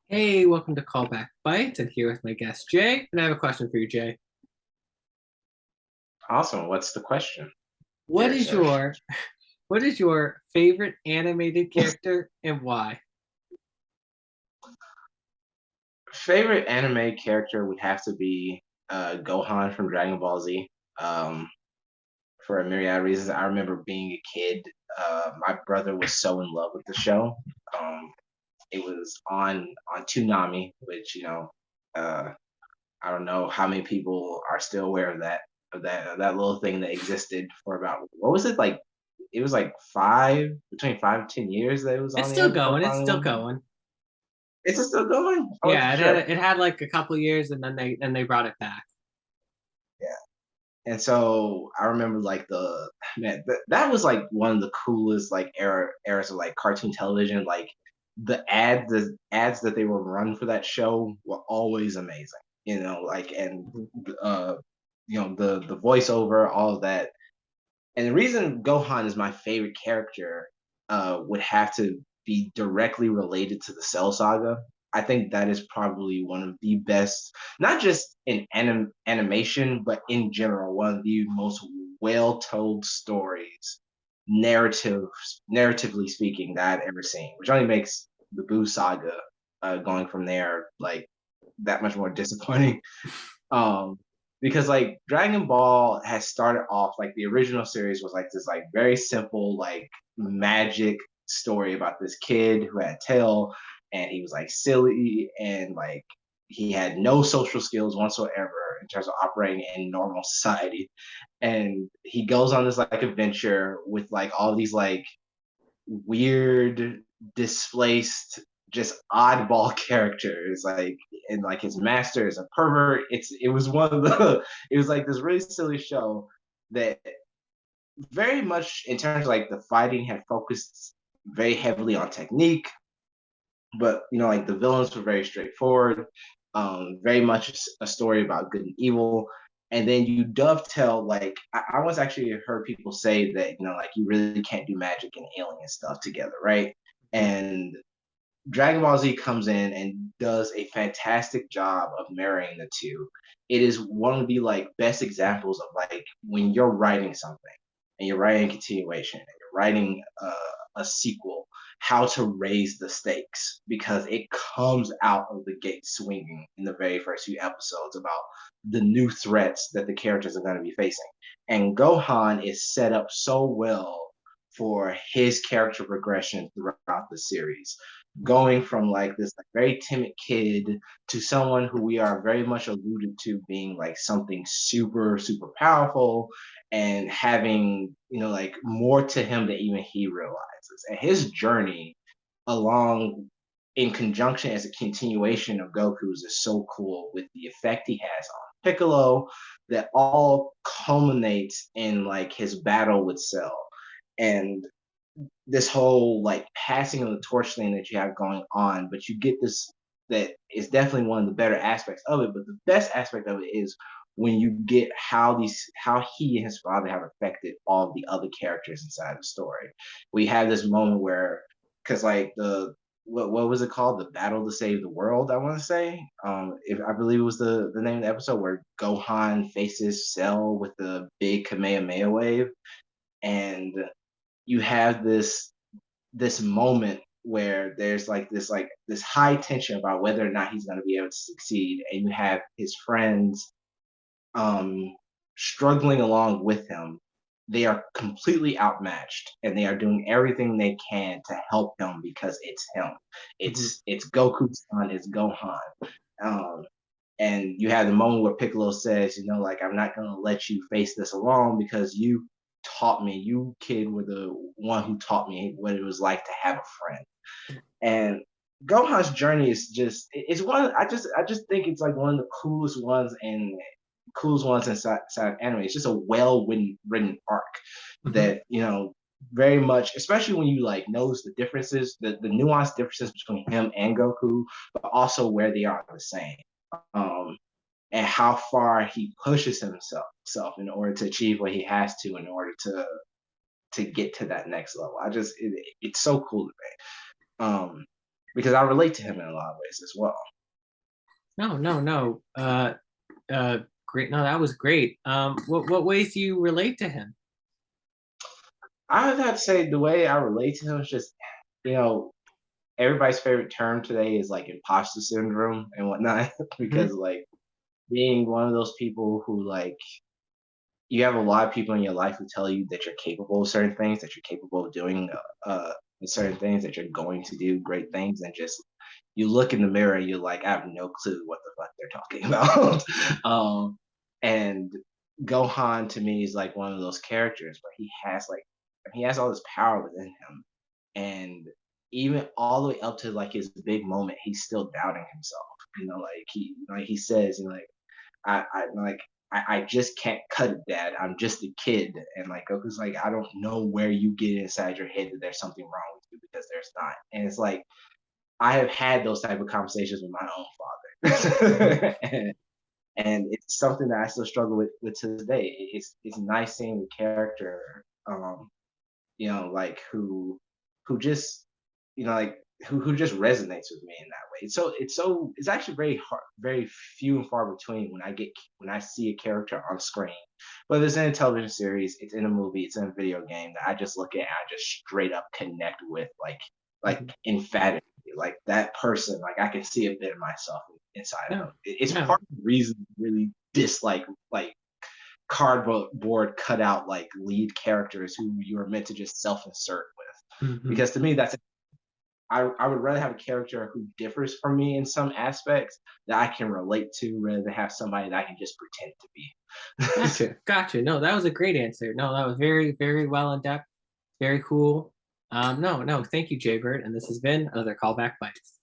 Hey, welcome to Callback Bites. I'm here with my guest Jay, and I have a question for you, Jay. Awesome. What's the question, What dear is sir? your what is your favorite animated character and why? Favorite anime character would have to be Gohan from Dragon Ball Z. Um, for a myriad of reasons. I remember being a kid. My brother was so in love with the show. Um, it was on Toonami, which uh, I don't know how many people are still aware of that little thing that existed for about what was it like? It was like between 5 and 10 years that it was It's on the still air before it going. It's finally still went. going. Is it still going? I Yeah, wasn't sure. it had like a couple years, and then they brought it back. Yeah. And so I remember like the man that was like one of the coolest like eras of like cartoon television. Like the ads that they would run for that show were always amazing. Like and Mhm. uh the voiceover, all of that. And the reason Gohan is my favorite character would have to be directly related to the Cell Saga. I think that is probably one of the best, not just in animation, but in general, one of the most well-told stories, narrative, narratively speaking, that I've ever seen. Which only makes the Boo Saga going from there like that much more disappointing. Um, because like Dragon Ball has started off like the original series was like this like very simple like magic story about this kid who had tail and he was like silly and like he had no social skills whatsoever in terms of operating in normal society. And he goes on this like adventure with like all these like weird, displaced, just oddball characters. Like and like his master is a pervert. It was one of the it was like this really silly show that very much in terms of like the fighting had focused very heavily on technique, but like the villains were very straightforward. Very much a story about good and evil. And then you dovetail like I once actually heard people say that like you really can't do magic and alien stuff together, right? Mhm. And Dragon Ball Z comes in and does a fantastic job of marrying the two. It is one of the like best examples of like when you're writing something and you're writing a continuation and you're writing a sequel, how to raise the stakes because it comes out of the gate swinging in the very first few episodes about the new threats that the characters are going to be facing. And Gohan is set up so well for his character progression throughout the series, going from like this like, very timid kid to someone who we are very much alluded to being like something super powerful and having like more to him than even he realizes. And his journey along in conjunction as a continuation of Goku's is so cool with the effect he has on Piccolo that all culminates in like his battle with Cell. And this whole like passing of the torch thing that you have going on, but you get this that is definitely one of the better aspects of it. But the best aspect of it is when you get how he and his father have affected all the other characters inside the story. We have this moment where because like the what was it called? The battle to save the world, I want to say. If I believe it was the name of the episode where Gohan faces Cell with the big Kamehameha wave, and you have this moment where there's like this high tension about whether or not he's going to be able to succeed, and you have his friends um struggling along with him. They are completely outmatched and they are doing everything they can to help him because it's him. Mhm. It's Goku's son, it's Gohan. um and you have the moment where Piccolo says, like, I'm not going to let you face this alone because you taught me, you kid were the one who taught me what it was like to have a friend. And Gohan's journey is just, it's one, I just think it's like one of the coolest ones inside anime. It's just a written arc Mhm. that, very much, especially when you like notice the differences, the nuanced differences between him and Goku, but also where they are the same. Um, and how far he pushes himself in order to achieve what he has to in order to get to that next level. It's so cool to me. because I relate to him in a lot of ways as well. No, no, no. Great. No, that was great. What ways do you relate to him? I would have to say the way I relate to him is just, you know, everybody's favorite term today is like imposter syndrome and whatnot, Hmm. because like being one of those people who like you have a lot of people in your life who tell you that you're capable of certain things, that you're capable of doing certain things, that you're going to do great things, and just you look in the mirror and you're like, I have no clue what the fuck they're talking about. And Gohan to me is like one of those characters where he has all this power within him, and even all the way up to like his big moment, he's still doubting himself. Like he says, I just can't cut it, Dad. I'm just a kid. And like Goku's like, I don't know where you get inside your head that there's something wrong with you because there's not. And it's like I have had those type of conversations with my own Hmm. father. And it's something that I still struggle with to this day. It's nice seeing a character like who just like who just resonates with me in that way. It's actually very hard, very few and far between when I see a character on screen, whether it's in a television series, it's in a movie, it's in a video game that I just look at and I just straight up connect with like Hmm. emphatically. Like that person, like I can see a bit of myself inside of them. No, It's no. part of the reason I really dislike like cardboard cutout like lead characters who you are meant to just self-insert with. Hmm. Because to me, I would rather have a character who differs from me in some aspects that I can relate to rather than have somebody that I can just pretend to be. Gotcha, gotcha. No, that was a great answer. No, that was very, very well in depth. Very cool. No, no. Thank you, Jaybird. And this has been another Callback Bites.